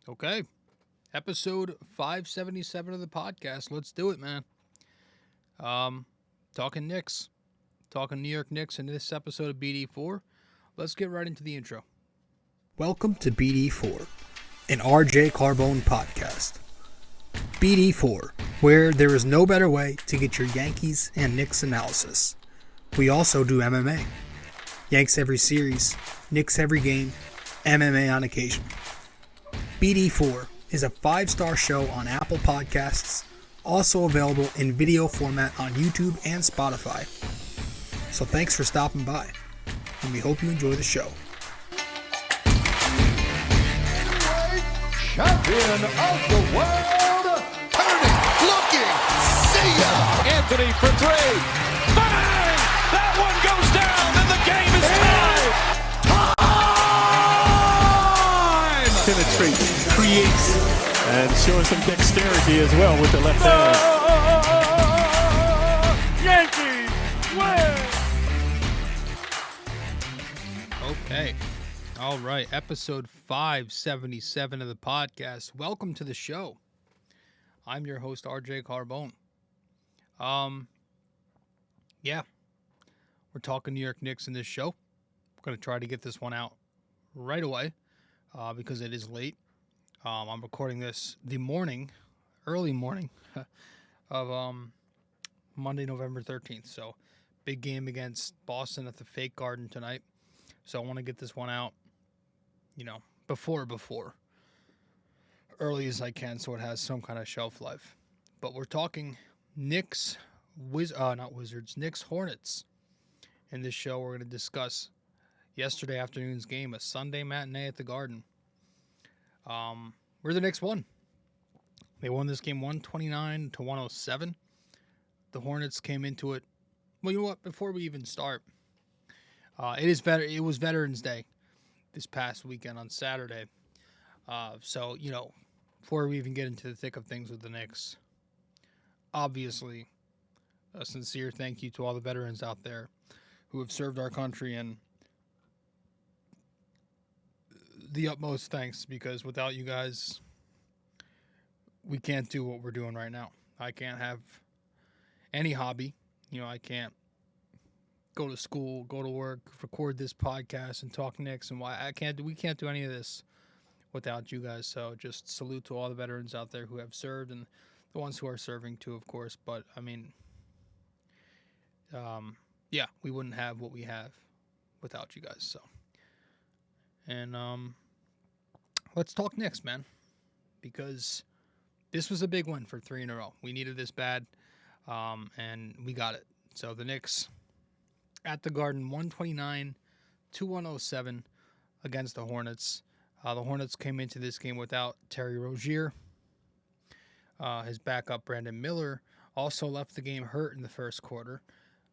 Okay. Episode 577 of the podcast. Let's do it, man. Talking Knicks. Talking New York Knicks in this episode of BD4. Let's get right into the intro. Welcome to BD4, an RJ Carbone podcast. BD4, where there is no better way to get your Yankees and Knicks analysis. We also do MMA. Yanks every series, Knicks every game, MMA on occasion. BD4 is a 5-star show on Apple Podcasts, also available in video format on YouTube and Spotify. So thanks for stopping by, and we hope you enjoy the show. Champion of the world, turning, looking, see ya! Anthony for three. Bang! That one goes down, and the game is tied. Time! Penetrates, creates, and showing some dexterity as well with the left hand. Yankees win! Okay. All right. Episode 577 of the podcast. Welcome to the show. I'm your host, RJ Carbone. Yeah. We're talking New York Knicks in this show. I'm going to try to get this one out right away because it is late. I'm recording this early morning of Monday, November 13th. So, big game against Boston at the Fake Garden tonight. So, I want to get this one out, before early as I can so it has some kind of shelf life. But we're talking Knicks, Knicks Hornets. In this show, we're going to discuss yesterday afternoon's game, a Sunday matinee at the Garden. Where the Knicks won. They won this game 129-107. The Hornets came into it. Well, you know what? Before we even start, it was Veterans Day this past weekend on Saturday. So, before we even get into the thick of things with the Knicks, obviously, a sincere thank you to all the veterans out there who have served our country, and the utmost thanks, because without you guys, we can't do what we're doing right now. I can't have any hobby. I can't go to school, go to work, record this podcast, and talk Knicks, and we can't do any of this without you guys. So just salute to all the veterans out there who have served, and the ones who are serving too, of course. But we wouldn't have what we have without you guys. So, and let's talk Knicks, man, because this was a big win for 3 in a row. We needed this bad, and we got it. So the Knicks at the Garden, 129-107 against the Hornets. The Hornets came into this game without Terry Rozier. His backup, Brandon Miller, also left the game hurt in the first quarter.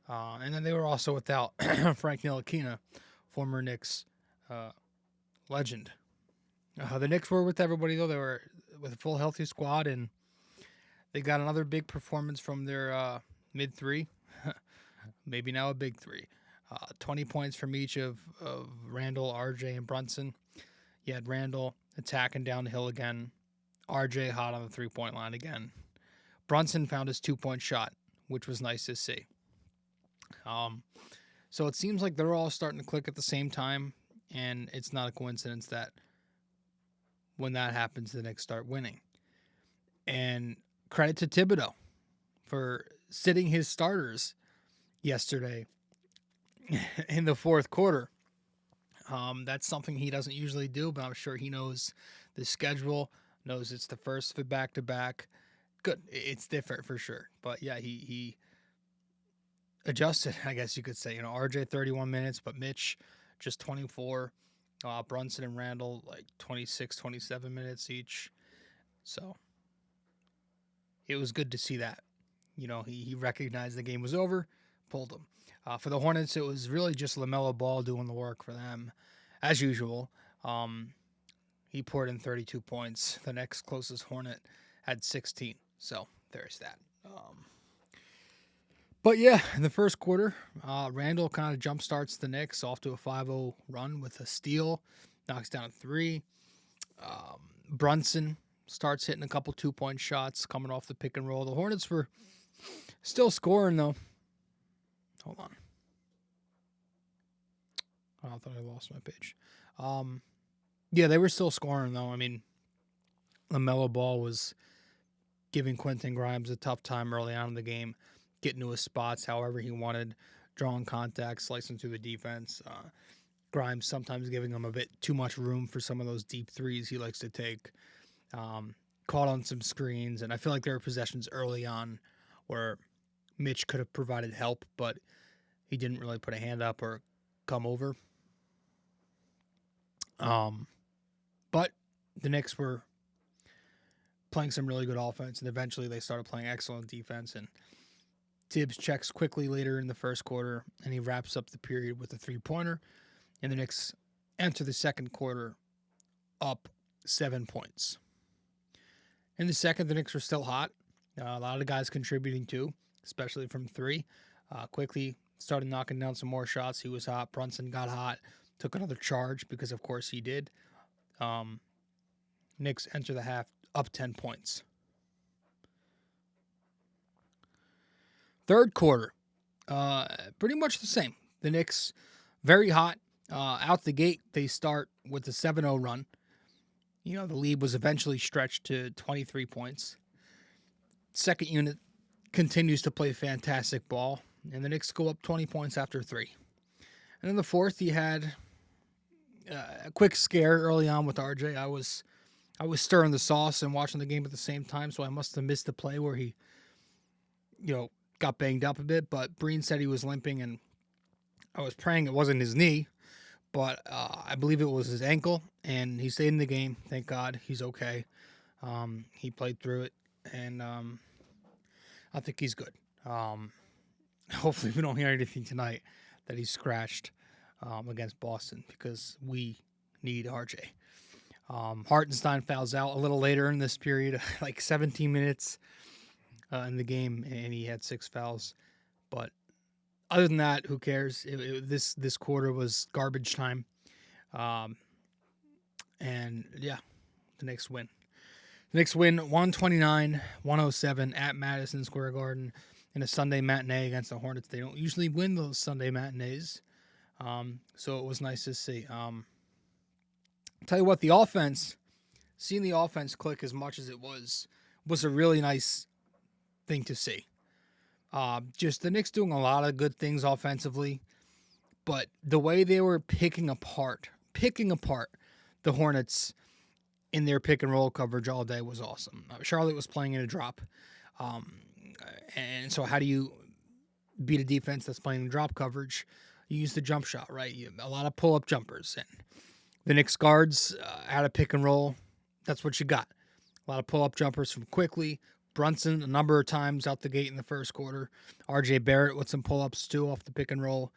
And then they were also without Frank Ntilikina, former Knicks legend. The Knicks were with everybody, though. They were with a full healthy squad, and they got another big performance from their mid-3, maybe now a big 3. 20 points from each of Randle, RJ, and Brunson. You had Randle attacking down the hill again. RJ hot on the three-point line again. Brunson found his 2-point shot, which was nice to see. So it seems like they're all starting to click at the same time, and it's not a coincidence that when that happens, the Knicks start winning. And credit to Thibodeau for sitting his starters yesterday in the fourth quarter. That's something he doesn't usually do, but I'm sure he knows the schedule, knows it's the first of a back-to-back. Good. It's different for sure. But, yeah, he adjusted, I guess you could say. RJ 31 minutes, but Mitch just 24. Brunson and Randle like 26, 27 minutes each. So it was good to see that. He recognized the game was over, pulled him. For the Hornets, it was really just LaMelo Ball doing the work for them, as usual. He poured in 32 points. The next closest Hornet had 16. So there's that. But yeah, in the first quarter, Randle kind of jumpstarts the Knicks off to a 5-0 run with a steal, knocks down a 3. Brunson starts hitting a couple 2-point shots coming off the pick and roll. The Hornets were still scoring, though. Hold on. Oh, I thought I lost my page. Yeah, they were still scoring, though. I mean, LaMelo Ball was giving Quentin Grimes a tough time early on in the game, getting to his spots however he wanted, drawing contact, slicing through the defense. Grimes sometimes giving him a bit too much room for some of those deep threes he likes to take. Caught on some screens, and I feel like there were possessions early on where Mitch could have provided help, but he didn't really put a hand up or come over. But the Knicks were playing some really good offense, and eventually they started playing excellent defense, and Tibbs checks Quickley later in the first quarter, and he wraps up the period with a 3-pointer, and the Knicks enter the second quarter up 7 points. In the second, the Knicks were still hot. A lot of the guys contributing too, especially from 3. Quickley started knocking down some more shots. He was hot. Brunson got hot, took another charge because, of course, he did. Knicks enter the half up 10 points. Third quarter, pretty much the same. The Knicks, very hot. Out the gate, they start with a 7-0 run. You know, the lead was eventually stretched to 23 points. Second unit continues to play fantastic ball, and the Knicks go up 20 points after 3. And in the fourth, you had a quick scare early on with RJ. I was stirring the sauce and watching the game at the same time, so I must have missed the play where he, got banged up a bit. But Breen said he was limping, and I was praying it wasn't his knee, but I believe it was his ankle, and he stayed in the game. Thank God he's okay. He played through it, and I think he's good. Hopefully we don't hear anything tonight that he's scratched against Boston, because we need RJ. Hartenstein fouls out a little later in this period, like 17 minutes in the game, and he had 6 fouls. But other than that, who cares? This quarter was garbage time. And yeah, the Knicks win. The Knicks win 129-107 at Madison Square Garden in a Sunday matinee against the Hornets. They don't usually win those Sunday matinees, so it was nice to see. I'll tell you what, seeing the offense click as much as it was a really nice thing to see. Just the Knicks doing a lot of good things offensively, but the way they were picking apart the Hornets in their pick and roll coverage all day was awesome. Charlotte was playing in a drop. And so how do you beat a defense that's playing in drop coverage? You use the jump shot, right? A lot of pull-up jumpers. And the Knicks guards had a pick and roll. That's what you got. A lot of pull-up jumpers from Quickley. Brunson a number of times out the gate in the first quarter. RJ Barrett with some pull-ups too off the pick and roll.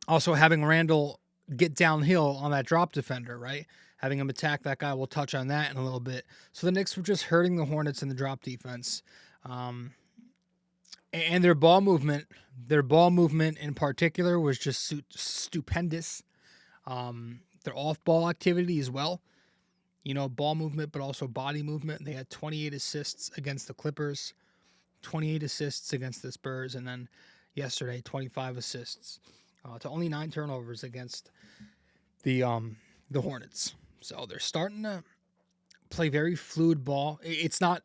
Also having Randle get downhill on that drop defender, right? Having him attack that guy. We'll touch on that in a little bit. So the Knicks were just hurting the Hornets in the drop defense. And their ball movement in particular was just stupendous. Their off-ball activity as well. Ball movement, but also body movement. They had 28 assists against the Clippers, 28 assists against the Spurs, and then yesterday, 25 assists to only 9 turnovers against the Hornets. So they're starting to play very fluid ball. It's not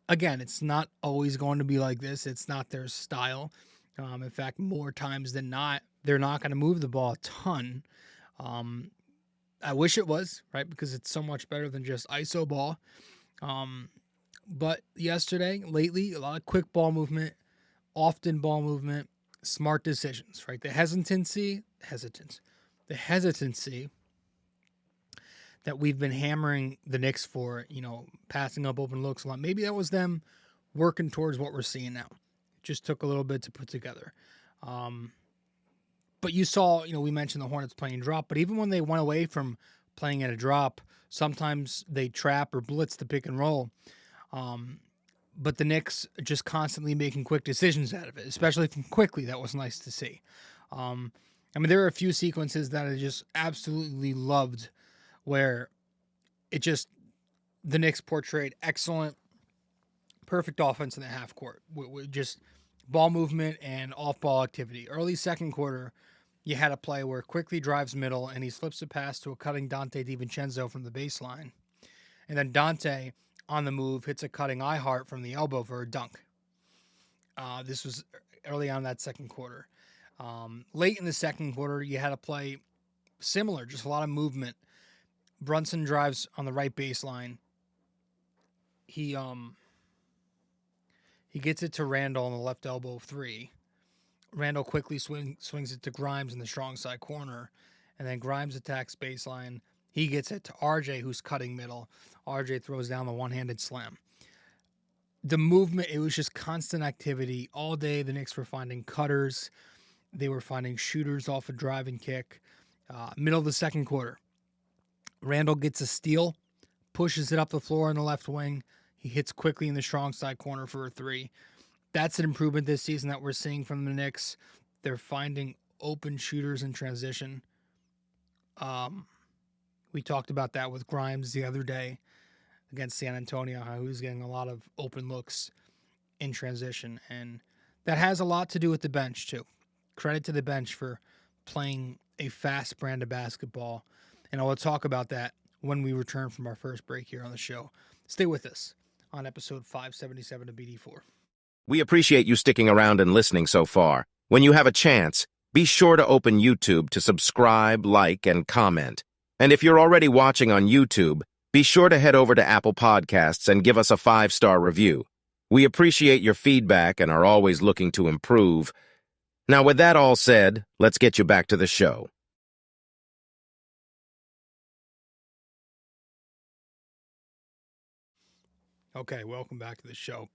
always going to be like this. It's not their style. In fact, more times than not, they're not going to move the ball a ton. I wish it was, right? Because it's so much better than just ISO ball. But lately, a lot of quick ball movement, often ball movement, smart decisions, right? The hesitancy that we've been hammering the Knicks for, passing up open looks a lot. Maybe that was them working towards what we're seeing now. It just took a little bit to put together. But you saw, we mentioned the Hornets playing drop, but even when they went away from playing at a drop, sometimes they trap or blitz the pick and roll. But the Knicks just constantly making quick decisions out of it, especially from Quickley. That was nice to see. There are a few sequences that I just absolutely loved where it just the Knicks portrayed excellent, perfect offense in the half court with just ball movement and off-ball activity. Early second quarter, you had a play where Quickley drives middle and he slips a pass to a cutting Dante DiVincenzo from the baseline. And then Dante, on the move, hits a cutting Ihart from the elbow for a dunk. This was early on that second quarter. Late in the second quarter, you had a play similar, just a lot of movement. Brunson drives on the right baseline. He gets it to Randle on the left elbow 3. Randle quickly swings it to Grimes in the strong side corner, and then Grimes attacks baseline. He gets it to RJ, who's cutting middle. RJ throws down the one-handed slam. The movement, it was just constant activity. All day, the Knicks were finding cutters. They were finding shooters off a drive and kick. Middle of the second quarter, Randle gets a steal, pushes it up the floor in the left wing. He hits Quickley in the strong side corner for a 3. That's an improvement this season that we're seeing from the Knicks. They're finding open shooters in transition. We talked about that with Grimes the other day against San Antonio, how he was getting a lot of open looks in transition. And that has a lot to do with the bench, too. Credit to the bench for playing a fast brand of basketball. And I will talk about that when we return from our first break here on the show. Stay with us on episode 577 of BD4. We appreciate you sticking around and listening so far. When you have a chance, be sure to open YouTube to subscribe, like, and comment. And if you're already watching on YouTube, be sure to head over to Apple Podcasts and give us a 5-star review. We appreciate your feedback and are always looking to improve. Now, with that all said, let's get you back to the show. Okay, welcome back to the show.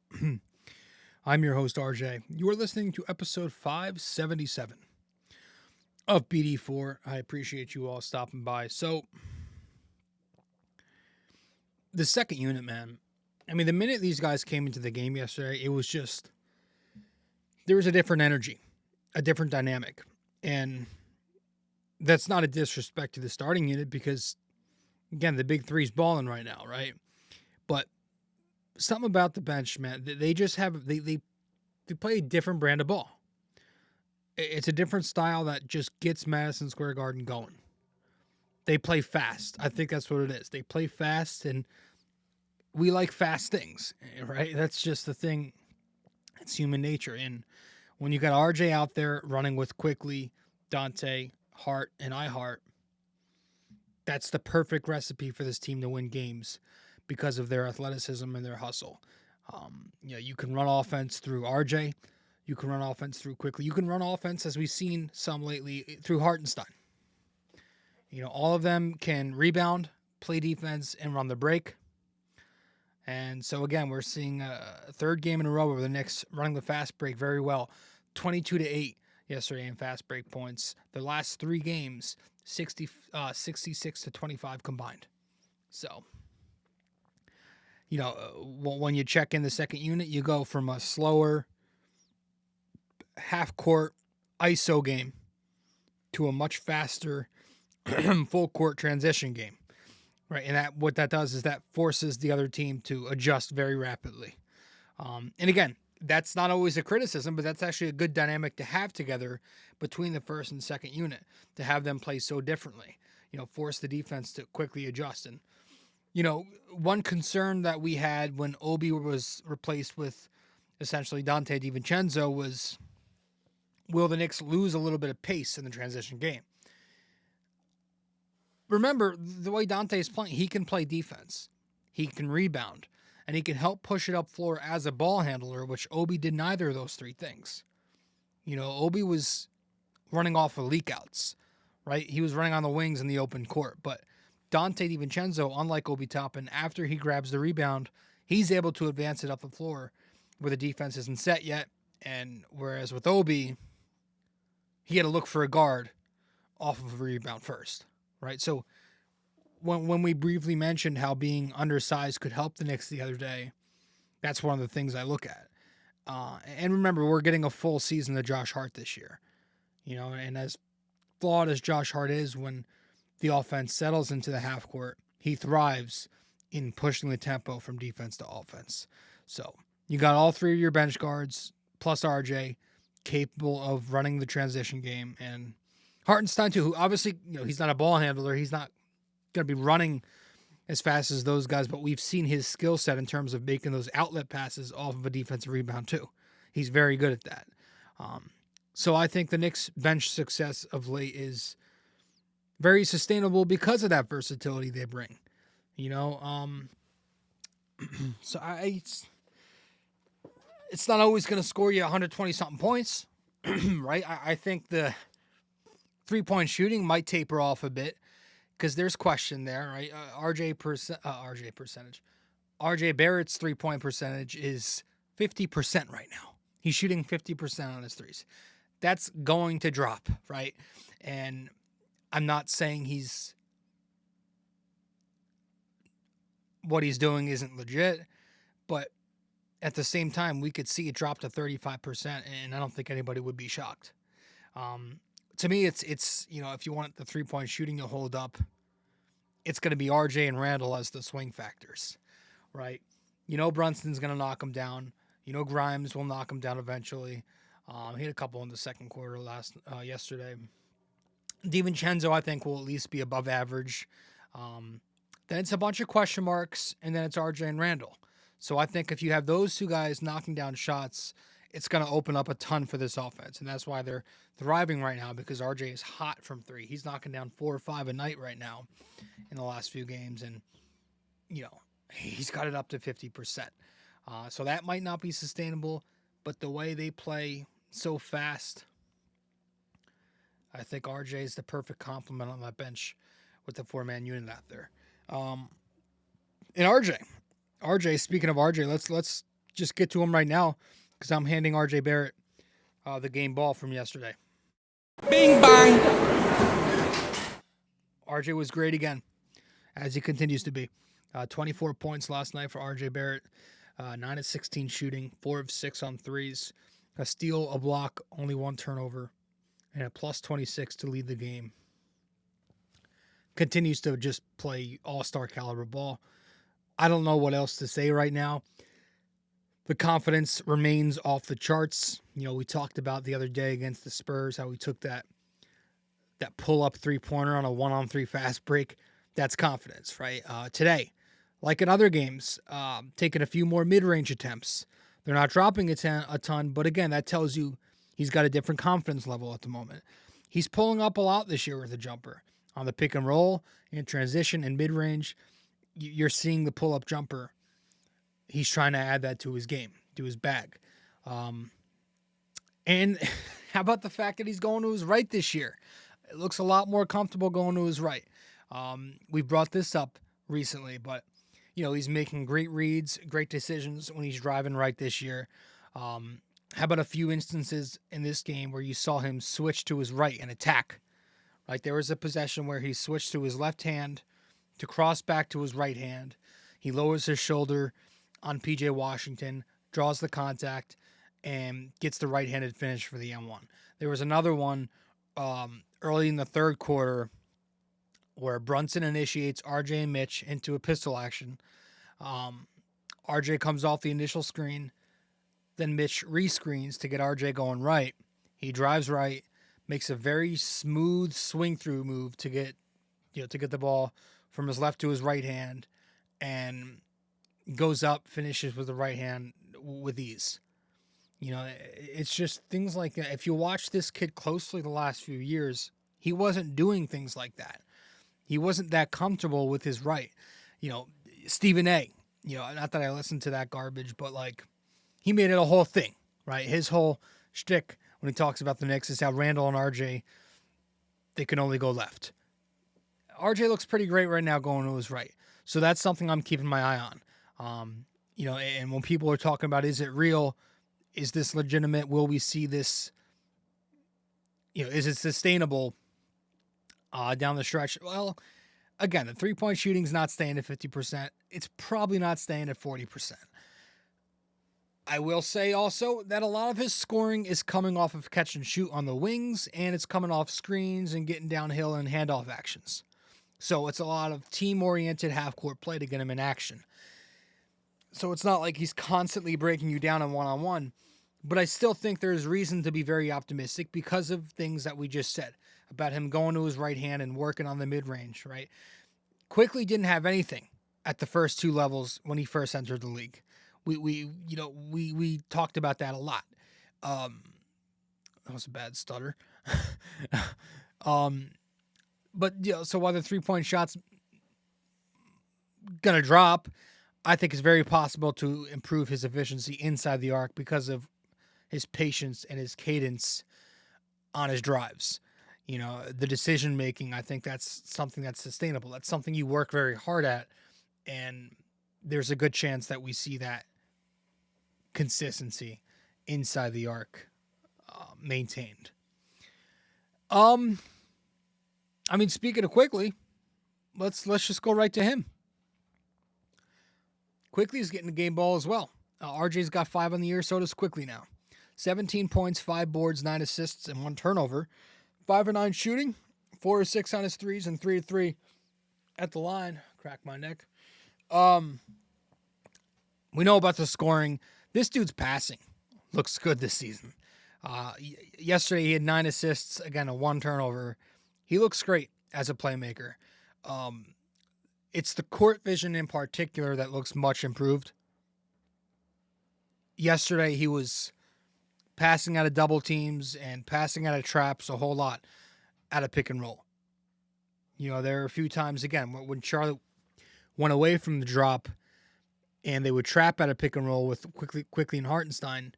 I'm your host, RJ. You are listening to episode 577 of BD4. I appreciate you all stopping by. So, the second unit, man. I mean, the minute these guys came into the game yesterday, it was just, there was a different energy, a different dynamic. And that's not a disrespect to the starting unit because, again, the big three's balling right now, right? But something about the bench, man, they just have, they play a different brand of ball. It's a different style that just gets Madison Square Garden going. They play fast. I think that's what it is. They play fast, and we like fast things, right? That's just the thing. It's human nature. And when you got RJ out there running with Quickley, Dante, Hart, and Ihart, that's the perfect recipe for this team to win games because of their athleticism and their hustle. You can run offense through RJ. You can run offense through Quickley. You can run offense, as we've seen some lately, through Hartenstein. All of them can rebound, play defense, and run the break. And so, again, we're seeing a third game in a row where the Knicks running the fast break very well. 22-8 yesterday in fast break points. The last 3 games, 66-25 combined. So, when you check in the second unit, you go from a slower half-court ISO game to a much faster full-court transition game, right? And what that does is that forces the other team to adjust very rapidly. And again, that's not always a criticism, but that's actually a good dynamic to have together between the first and second unit, to have them play so differently, force the defense to quickly adjust. And, one concern that we had when Obi was replaced with essentially Dante DiVincenzo was, will the Knicks lose a little bit of pace in the transition game? Remember, the way Dante is playing, he can play defense. He can rebound. And he can help push it up floor as a ball handler, which Obi did neither of those 3 things. Obi was running off of leak outs, right? He was running on the wings in the open court. But Dante DiVincenzo, unlike Obi Toppin, after he grabs the rebound, he's able to advance it up the floor where the defense isn't set yet. And whereas with Obi, he had to look for a guard off of a rebound first, right? So when we briefly mentioned how being undersized could help the Knicks the other day, that's one of the things I look at. And remember, we're getting a full season of Josh Hart this year. And as flawed as Josh Hart is, when the offense settles into the half court, he thrives in pushing the tempo from defense to offense. So you got all three of your bench guards plus RJ capable of running the transition game, and Hartenstein too, who obviously, he's not a ball handler. He's not going to be running as fast as those guys, but we've seen his skill set in terms of making those outlet passes off of a defensive rebound too. He's very good at that. So I think the Knicks bench success of late is very sustainable because of that versatility they bring. So it's not always going to score you 120 something points, right? I think the 3-point shooting might taper off a bit because there's question there, right? RJ Barrett's 3-point percentage is 50% right now. He's shooting 50% on his threes. That's going to drop, right? And I'm not saying what he's doing isn't legit, but at the same time, we could see it drop to 35%, and I don't think anybody would be shocked. To me, it's if you want the 3-point shooting to hold up, it's going to be RJ and Randle as the swing factors, right? Brunson's going to knock him down. Grimes will knock him down eventually. He had a couple in the second quarter yesterday. DiVincenzo, I think, will at least be above average. Then it's a bunch of question marks, and then it's RJ and Randle. So I think if you have those two guys knocking down shots, it's going to open up a ton for this offense. And that's why they're thriving right now, because RJ is hot from three. He's knocking down 4 or 5 a night right now in the last few games. And, he's got it up to 50%. So that might not be sustainable, but the way they play so fast, I think RJ is the perfect complement on that bench with the 4-man unit out there. And RJ, speaking of RJ, let's just get to him right now, because I'm handing RJ Barrett the game ball from yesterday. Bing bang. RJ was great again, as he continues to be. 24 points last night for RJ Barrett. 9 of 16 shooting, 4 of 6 on threes, a steal, a block, only 1 turnover, and a plus 26 to lead the game. Continues to just play all-star caliber ball. I don't know what else to say right now. The confidence remains off the charts. We talked about the other day against the Spurs how we took that pull-up three-pointer on a 1-on-3 fast break. That's confidence, right? Today, like in other games, taking a few more mid-range attempts. They're not dropping a ton, but again, that tells you he's got a different confidence level at the moment. He's pulling up a lot this year with a jumper. On the pick and roll, in transition, and mid-range, you're seeing the pull-up jumper. He's trying to add that to his game, to his bag. And how about the fact that he's going to his right this year? It looks a lot more comfortable going to his right. We've brought this up recently, but he's making great reads, great decisions when he's driving right this year. How about a few instances in this game where you saw him switch to his right and attack? Like there was a possession where he switched to his left hand to cross back to his right hand. He lowers his shoulder on PJ Washington, draws the contact, and gets the right-handed finish for the M1. There was another one early in the third quarter where Brunson initiates RJ and Mitch into a pistol action. RJ comes off the initial screen, then Mitch rescreens to get RJ going right. He drives right, makes a very smooth swing through move to get the ball from his left to his right hand, and goes up, finishes with the right hand with ease. It's just things like that. If you watch this kid closely the last few years, he wasn't doing things like that. He wasn't that comfortable with his right. Stephen A., not that I listened to that garbage, but he made it a whole thing, right? His whole shtick when he talks about the Knicks is how Randle and RJ, they can only go left. RJ looks pretty great right now going to his right. So that's something I'm keeping my eye on. And when people are talking about, is it real? Is this legitimate? Will we see this? Is it sustainable down the stretch? Well, again, the 3-point shooting's not staying at 50%. It's probably not staying at 40%. I will say also that a lot of his scoring is coming off of catch and shoot on the wings, and it's coming off screens and getting downhill and handoff actions. So it's a lot of team-oriented half-court play to get him in action. So it's not like he's constantly breaking you down on one-on-one. But I still think there's reason to be very optimistic because of things that we just said about him going to his right hand and working on the mid-range, right? Quickley didn't have anything at the first two levels when he first entered the league. We talked about that a lot. That was a bad stutter. But so while the 3-point shot's gonna drop, I think it's very possible to improve his efficiency inside the arc because of his patience and his cadence on his drives. The decision making, I think that's something that's sustainable. That's something you work very hard at, and there's a good chance that we see that consistency inside the arc maintained. Speaking of Quickley, let's just go right to him. Quickley's getting the game ball as well. RJ's got 5 on the year, so does Quickley now. 17 points, 5 boards, 9 assists, and 1 turnover. 5 of 9 shooting, 4 of 6 on his threes, and 3 of 3 at the line. Crack my neck. We know about the scoring. This dude's passing looks good this season. Yesterday he had 9 assists, again, a 1 turnover. He looks great as a playmaker. It's the court vision in particular that looks much improved. Yesterday he was passing out of double teams and passing out of traps a whole lot out of pick and roll. There are a few times, again, when Charlotte went away from the drop and they would trap out of pick and roll with Quickley and Hartenstein,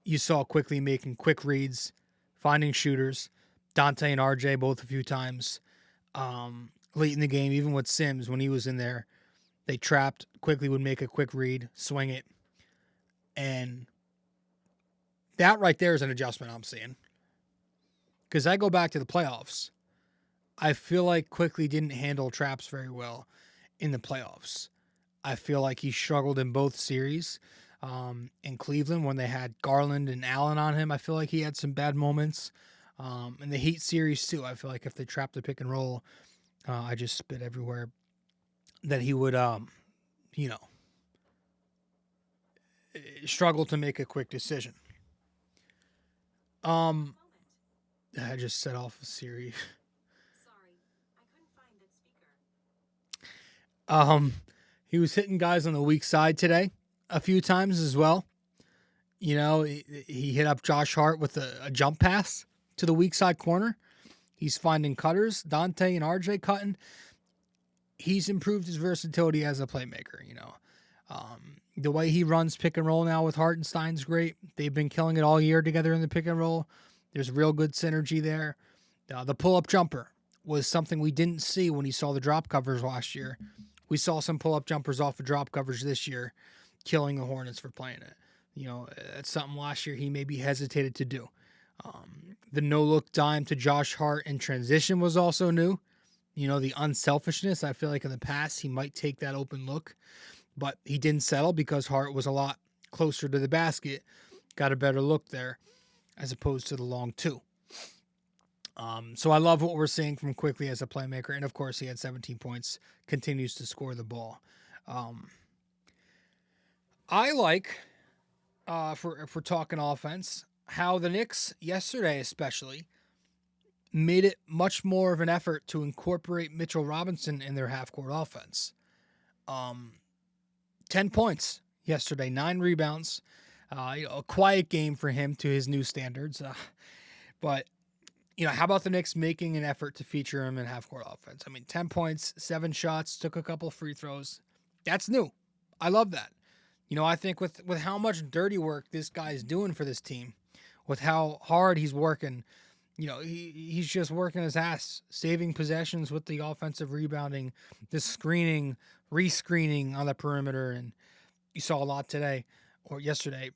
you saw Quickley making quick reads, finding shooters. Dante and RJ both a few times late in the game, even with Sims when he was in there. They trapped. Quickley would make a quick read, swing it. And that right there is an adjustment I'm seeing. Because I go back to the playoffs. I feel like Quickley didn't handle traps very well in the playoffs. I feel like he struggled in both series. In Cleveland, when they had Garland and Allen on him, I feel like he had some bad moments. In the Heat series, too, I feel like if they trapped the pick and roll, I just spit everywhere, that he would, struggle to make a quick decision. I just set off a series. Sorry, I couldn't find that speaker. He was hitting guys on the weak side today a few times as well. He hit up Josh Hart with a jump pass to the weak side corner. He's finding cutters, Dante and RJ cutting. He's improved his versatility as a playmaker, The way he runs pick and roll now with Hartenstein's great. They've been killing it all year together in the pick and roll. There's real good synergy there. The pull-up jumper was something we didn't see when he saw the drop covers last year. We saw some pull-up jumpers off of drop coverage this year, killing the Hornets for playing it. It's something last year he maybe hesitated to do. The no-look dime to Josh Hart in transition was also new. The unselfishness. I feel like in the past he might take that open look, but he didn't settle because Hart was a lot closer to the basket, got a better look there as opposed to the long two. So I love what we're seeing from Quickley as a playmaker, and of course he had 17 points, continues to score the ball. I like, if we're talking offense, how the Knicks, yesterday especially, made it much more of an effort to incorporate Mitchell Robinson in their half-court offense. 10 points yesterday, 9 rebounds. A quiet game for him to his new standards. But, how about the Knicks making an effort to feature him in half-court offense? 10 points, 7 shots, took a couple free throws. That's new. I love that. I think with how much dirty work this guy's doing for this team, with how hard he's working, he's just working his ass, saving possessions with the offensive rebounding, the screening, rescreening on the perimeter. And you saw a lot today or yesterday.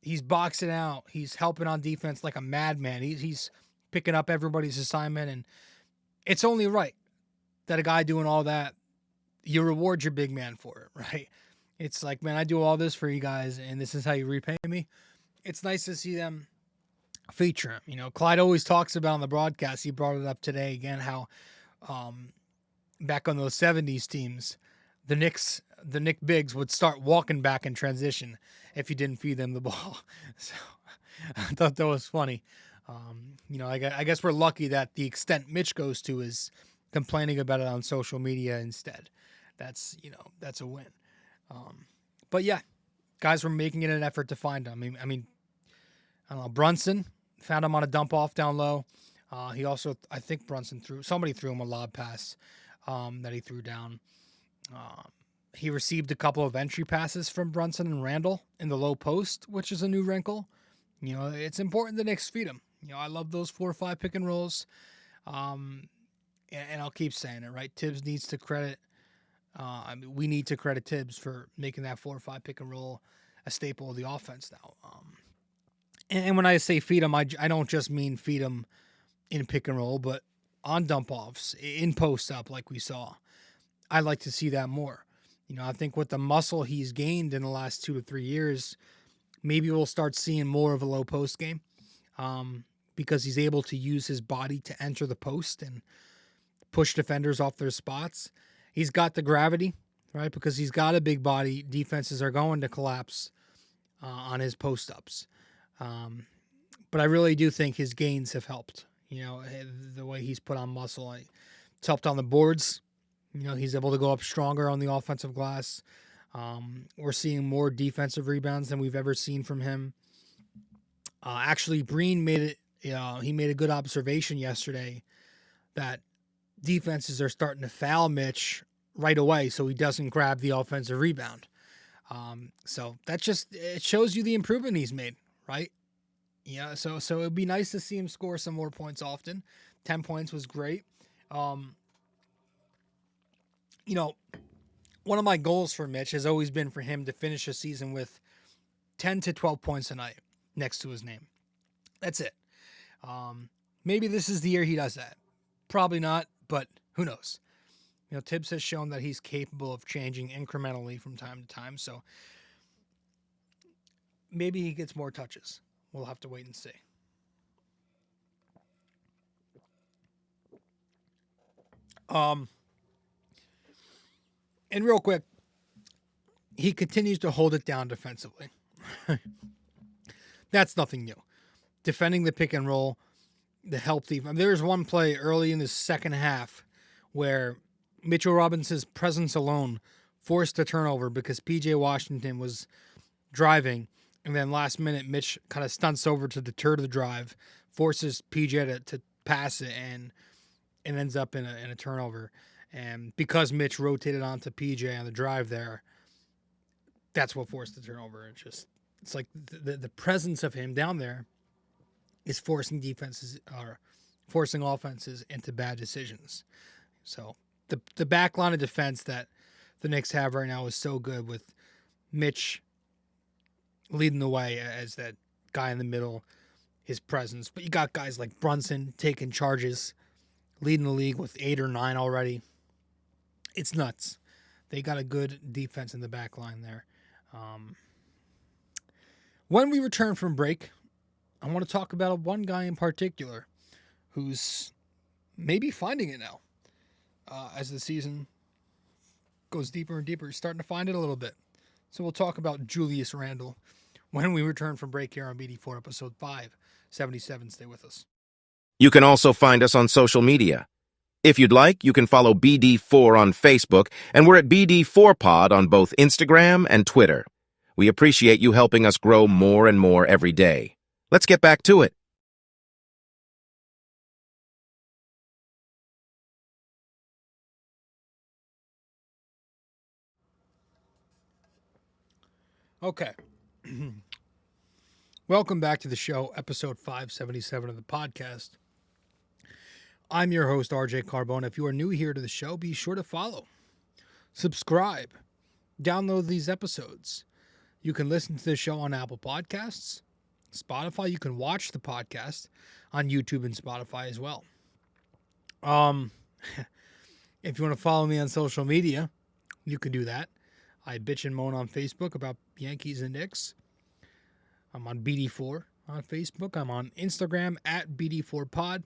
He's boxing out. He's helping on defense like a madman. He's picking up everybody's assignment. And it's only right that a guy doing all that, you reward your big man for it, right? It's like, man, I do all this for you guys, and this is how you repay me. It's nice to see them feature him. Clyde always talks about on the broadcast, he brought it up today again, how back on those 70s teams, the Knick bigs would start walking back in transition if you didn't feed them the ball. So I thought that was funny. I guess we're lucky that the extent Mitch goes to is complaining about it on social media instead. That's a win. But yeah, guys were making it an effort to find him. I mean, I don't know. Brunson found him on a dump off down low. He also, I think somebody threw him a lob pass that he threw down. He received a couple of entry passes from Brunson and Randle in the low post, which is a new wrinkle. It's important the Knicks feed him. I love those 4 or 5 pick and rolls. And I'll keep saying it, right? Tibbs needs to credit. We need to credit Tibbs for making that 4 or 5 pick and roll a staple of the offense now. And when I say feed him, I don't just mean feed him in pick and roll, but on dump offs, in post up like we saw. I like to see that more. I think with the muscle he's gained in the last 2 to 3 years, maybe we'll start seeing more of a low post game because he's able to use his body to enter the post and push defenders off their spots. He's got the gravity, right? Because he's got a big body. Defenses are going to collapse on his post ups. But I really do think his gains have helped. The way he's put on muscle, it's helped on the boards. He's able to go up stronger on the offensive glass. We're seeing more defensive rebounds than we've ever seen from him. Actually, Breen made it. He made a good observation yesterday that defenses are starting to foul Mitch right away, so he doesn't grab the offensive rebound. So it shows you the improvement he's made, right? Yeah. So it'd be nice to see him score some more points often. 10 points was great. One of my goals for Mitch has always been for him to finish a season with 10 to 12 points a night next to his name. That's it. Maybe this is the year he does that. Probably not, but who knows? Tibbs has shown that he's capable of changing incrementally from time to time, so maybe he gets more touches. We'll have to wait and see. And real quick, he continues to hold it down defensively. That's nothing new. Defending the pick and roll, the help defense. There was one play early in the second half where Mitchell Robinson's presence alone forced a turnover because P.J. Washington was driving, and then last minute Mitch kind of stunts over to deter the drive, forces P.J. to pass it, and it ends up in a turnover. And because Mitch rotated onto P.J. on the drive there, that's what forced the turnover. It's like the presence of him down there is forcing offenses into bad decisions. So the back line of defense that the Knicks have right now is so good, with Mitch leading the way as that guy in the middle, his presence. But you got guys like Brunson taking charges, leading the league with 8 or 9 already. It's nuts. They got a good defense in the back line there. When we return from break, I want to talk about one guy in particular who's maybe finding it now. As the season goes deeper and deeper, he's starting to find it a little bit. So we'll talk about Julius Randle when we return from break here on BD4 episode 577. Stay with us. You can also find us on social media. If you'd like, you can follow BD4 on Facebook, and we're at BD4Pod on both Instagram and Twitter. We appreciate you helping us grow more and more every day. Let's get back to it. Okay. Welcome back to the show, episode 577 of the podcast. I'm your host, RJ Carbone. If you are new here to the show, be sure to follow, subscribe, download these episodes. You can listen to the show on Apple Podcasts, Spotify. You can watch the podcast on YouTube and Spotify as well. If you want to follow me on social media, you can do that. I bitch and moan on Facebook about Yankees and Knicks. I'm on BD4 on Facebook. I'm on Instagram at BD4Pod.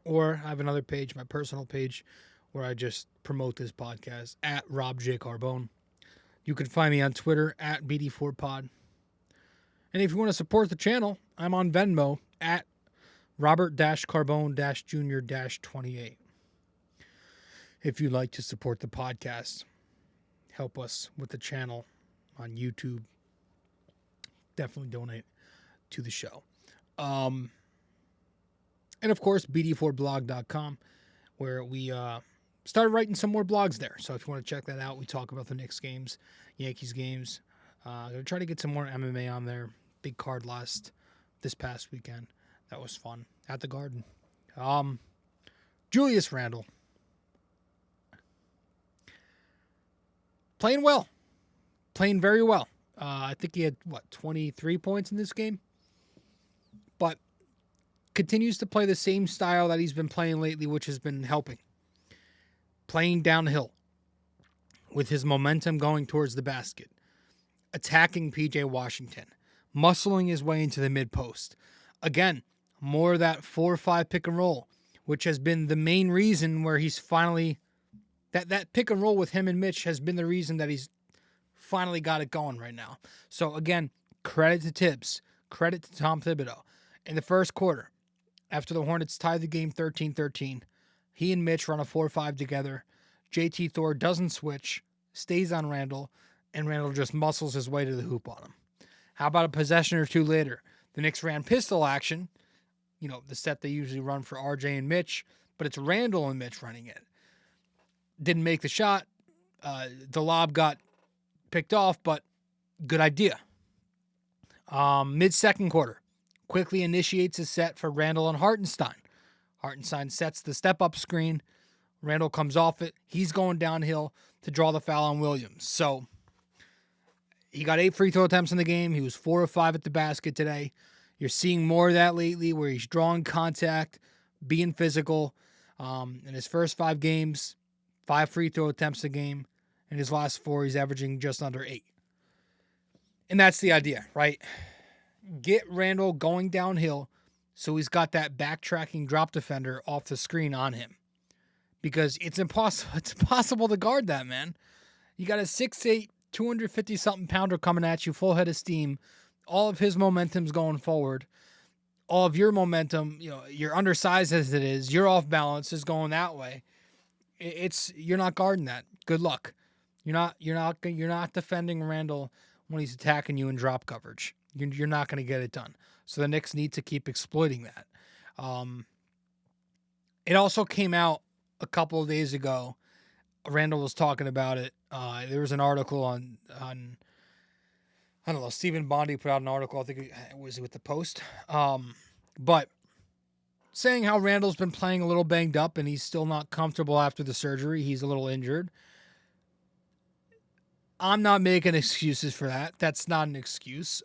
Or I have another page, my personal page, where I just promote this podcast at Rob J. Carbone. You can find me on Twitter at BD4Pod. And if you want to support the channel, I'm on Venmo at Robert-Carbone-Jr-28. If you'd like to support the podcast, help us with the channel on YouTube, definitely donate to the show. And of course, BD4blog.com, where we started writing some more blogs there. So if you want to check that out, we talk about the Knicks games, Yankees games. I'm going to try to get some more MMA on there. Big card this past weekend. That was fun at the Garden. Julius Randle. Playing well. Playing very well. I think he had, 23 points in this game? But continues to play the same style that he's been playing lately, which has been helping. Playing downhill with his momentum going towards the basket. Attacking P.J. Washington. Muscling his way into the mid-post. Again, more of that 4-5 pick and roll, which has been the main reason where he's finally... That pick and roll with him and Mitch has been the reason that he's finally got it going right now. So, again, credit to Tibbs. Credit to Tom Thibodeau. In the first quarter, after the Hornets tied the game 13-13, he and Mitch run a 4-5 together. JT Thor doesn't switch, stays on Randle, and Randle just muscles his way to the hoop on him. How about a possession or two later? The Knicks ran pistol action, the set they usually run for RJ and Mitch, but it's Randle and Mitch running it. Didn't make the shot. The lob got picked off, but good idea. Mid-second quarter, Quickley initiates a set for Randle and Hartenstein. Hartenstein sets the step-up screen. Randle comes off it. He's going downhill to draw the foul on Williams. So he got 8 free throw attempts in the game. He was 4 of 5 at the basket today. You're seeing more of that lately where he's drawing contact, being physical. In his first 5 games, 5 free throw attempts a game. In his last 4, he's averaging just under 8. And that's the idea, right? Get Randle going downhill so he's got that backtracking drop defender off the screen on him. Because it's impossible to guard that, man. You got a 6'8", 250-something pounder coming at you, full head of steam. All of his momentum's going forward. All of your momentum, you're undersized as it is. You're off balance is going that way. You're not guarding that. Good luck. You're not defending Randle when he's attacking you in drop coverage. You're not going to get it done. So the Knicks need to keep exploiting that. It also came out a couple of days ago. Randle was talking about it. There was an article on I don't know, Stephen Bondi put out an article. I think it was with the Post. But saying how Randle's been playing a little banged up and he's still not comfortable after the surgery. He's a little injured. I'm not making excuses for that. That's not an excuse.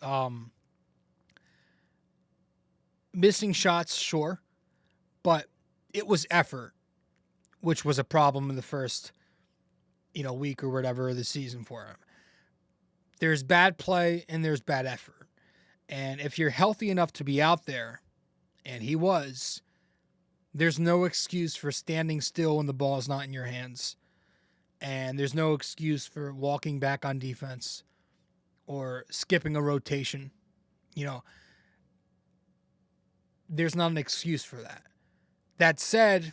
Missing shots, sure. But it was effort, which was a problem in the first, week or whatever of the season for him. There's bad play and there's bad effort. And if you're healthy enough to be out there, and he was, there's no excuse for standing still when the ball is not in your hands. And there's no excuse for walking back on defense or skipping a rotation. There's not an excuse for that. That said,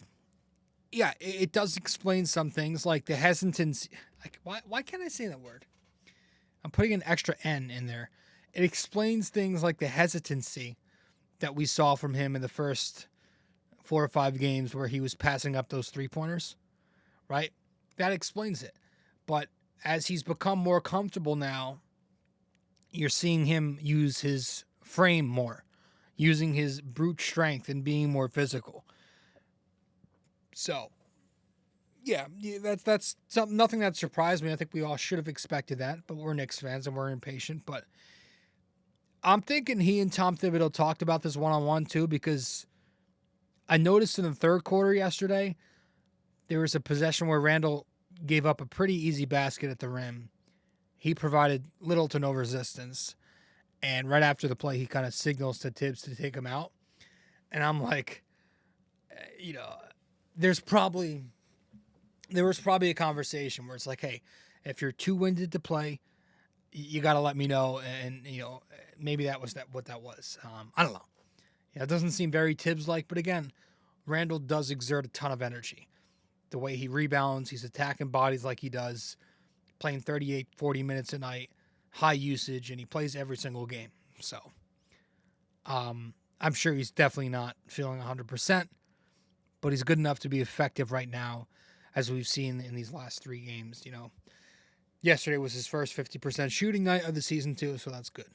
yeah, it does explain some things like the hesitancy. Why can't I say that word? I'm putting an extra N in there. It explains things like the hesitancy that we saw from him in the first 4 or 5 games where he was passing up those 3-pointers, right? That explains it. But as he's become more comfortable now, you're seeing him use his frame more, using his brute strength and being more physical. So, yeah, that's something, nothing that surprised me. I think we all should have expected that, but we're Knicks fans and we're impatient. But I'm thinking he and Tom Thibodeau talked about this one-on-one too, because I noticed in the third quarter yesterday, there was a possession where Randle gave up a pretty easy basket at the rim. He provided little to no resistance. And right after the play, he kind of signals to Tibbs to take him out. And I'm like, there was probably a conversation where it's like, hey, if you're too winded to play, you got to let me know. And, maybe that was what that was. I don't know. It doesn't seem very Tibbs-like, but again, Randle does exert a ton of energy. The way he rebounds, he's attacking bodies like he does, playing 38, 40 minutes a night, high usage, and he plays every single game. So, I'm sure he's definitely not feeling 100%, but he's good enough to be effective right now, as we've seen in these last 3 games. Yesterday was his first 50% shooting night of the season too, so that's good.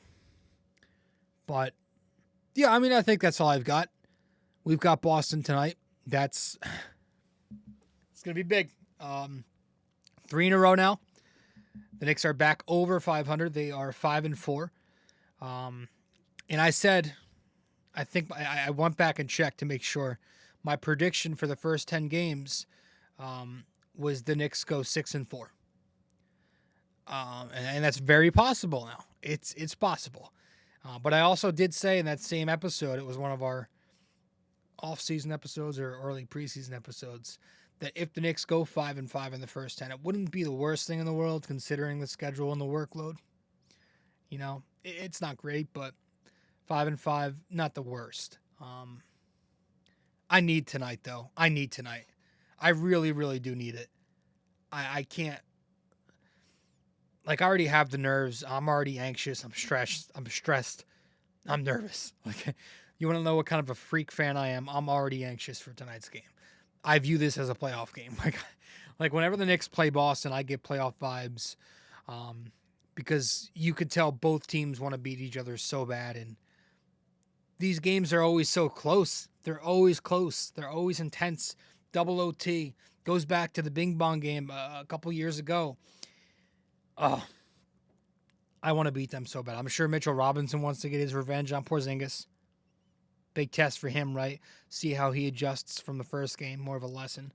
But yeah, I think that's all I've got. We've got Boston tonight. It's gonna be big. 3 in a row now. The Knicks are back over 500. They are 5-4. And I said, I think I went back and checked to make sure. My prediction for the first 10 games was the Knicks go 6-4. And that's very possible now. It's possible. But I also did say in that same episode, it was one of our off-season episodes or early preseason episodes, that if the Knicks go 5-5 in the first 10, it wouldn't be the worst thing in the world considering the schedule and the workload. It's not great, but 5-5, not the worst. I need tonight, though. I need tonight. I really, really do need it. I can't. I already have the nerves. I'm already anxious. I'm stressed. I'm nervous. You want to know what kind of a freak fan I am? I'm already anxious for tonight's game. I view this as a playoff game. Whenever the Knicks play Boston, I get playoff vibes, because you could tell both teams want to beat each other so bad, and these games are always so close. They're always close. They're always intense. Double OT. Goes back to the Bing Bong game a couple years ago. Oh, I want to beat them so bad. I'm sure Mitchell Robinson wants to get his revenge on Porzingis. Big test for him, right? See how he adjusts from the first game. More of a lesson.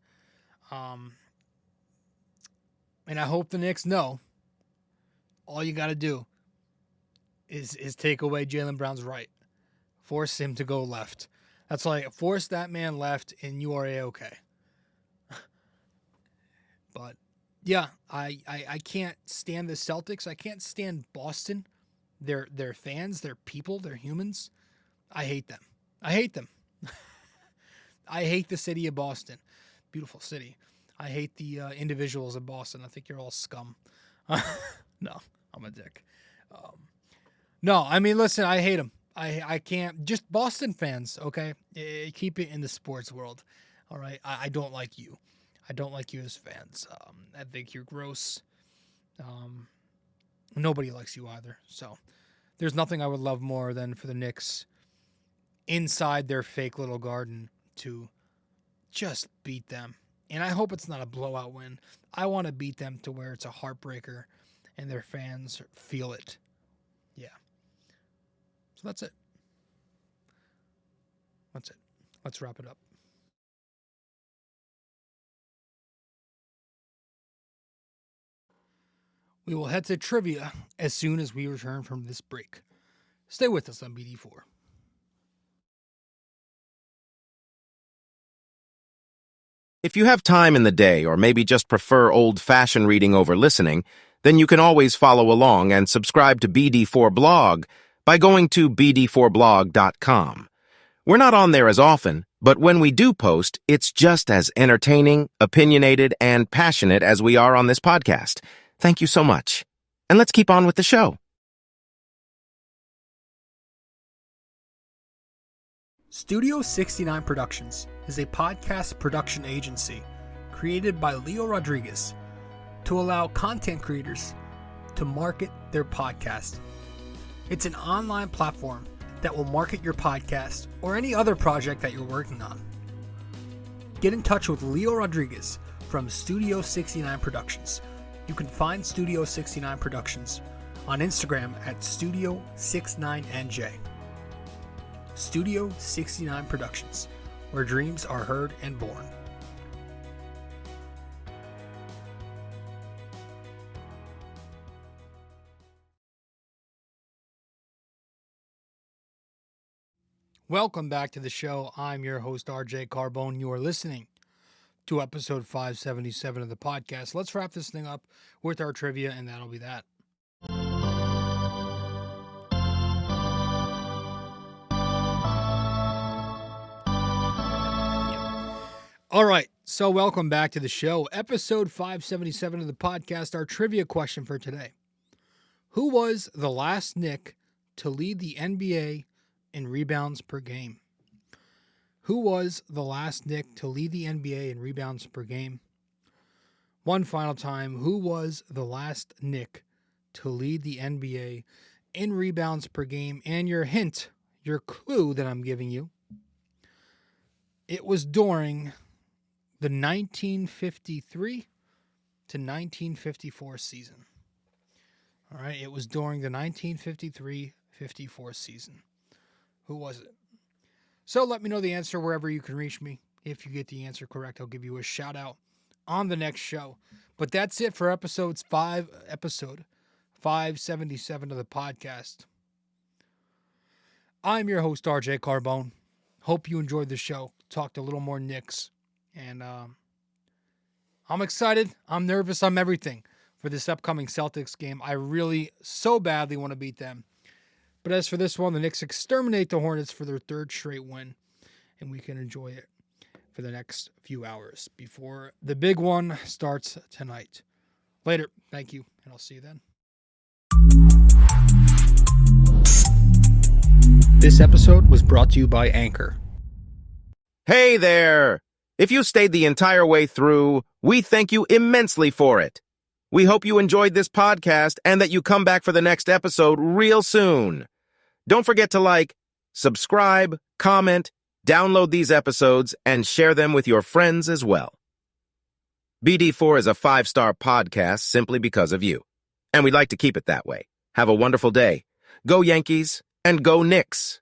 And I hope the Knicks know all you got to do is take away Jaylen Brown's right. Force him to go left. That's force that man left and you are A-okay. But yeah, I can't stand the Celtics. I can't stand Boston. They're fans, they're people, they're humans. I hate them. I hate the city of Boston. Beautiful city. I hate the individuals of Boston. I think you're all scum. No, I'm a dick. No, listen, I hate them. I can't. Just Boston fans, okay? Keep it in the sports world, all right? I don't like you. I don't like you as fans. I think you're gross. Nobody likes you either. So there's nothing I would love more than for the Knicks inside their fake little garden to just beat them. And I hope it's not a blowout win. I want to beat them to where it's a heartbreaker and their fans feel it. Yeah. So that's it. That's it. Let's wrap it up. We will head to trivia as soon as we return from this break. Stay with us on BD4. If you have time in the day or maybe just prefer old-fashioned reading over listening, then you can always follow along and subscribe to BD4 Blog by going to BD4blog.com. We're not on there as often, but when we do post, it's just as entertaining, opinionated, and passionate as we are on this podcast. Thank you so much. And let's keep on with the show. Studio 69 Productions is a podcast production agency created by Leo Rodriguez to allow content creators to market their podcast. It's an online platform that will market your podcast or any other project that you're working on. Get in touch with Leo Rodriguez from Studio 69 Productions. You can find Studio 69 Productions on Instagram at Studio69NJ. Studio 69 Productions, where dreams are heard and born. Welcome back to the show. I'm your host, RJ Carbone. You are listening to episode 577 of the podcast. Let's wrap this thing up with our trivia, and that'll be that. All right, so welcome back to the show. Episode 577 of the podcast, our trivia question for today. Who was the last Knick to lead the NBA in rebounds per game? Who was the last Knick to lead the NBA in rebounds per game? One final time, who was the last Knick to lead the NBA in rebounds per game? And your hint, your clue that I'm giving you, it was during the 1953 to 1954 season. All right, it was during the 1953-54 season. Who was it? So let me know the answer wherever you can reach me. If you get the answer correct, I'll give you a shout out on the next show. But that's it for episode 577 of the podcast. I'm your host, RJ Carbone. Hope you enjoyed the show. Talked a little more Knicks. And I'm excited. I'm nervous. I'm everything for this upcoming Celtics game. I really so badly want to beat them. But as for this one, the Knicks exterminate the Hornets for their third straight win. And we can enjoy it for the next few hours before the big one starts tonight. Later. Thank you. And I'll see you then. This episode was brought to you by Anchor. Hey there! If you stayed the entire way through, we thank you immensely for it. We hope you enjoyed this podcast and that you come back for the next episode real soon. Don't forget to like, subscribe, comment, download these episodes, and share them with your friends as well. BD4 is a 5-star podcast simply because of you. And we'd like to keep it that way. Have a wonderful day. Go Yankees and go Knicks!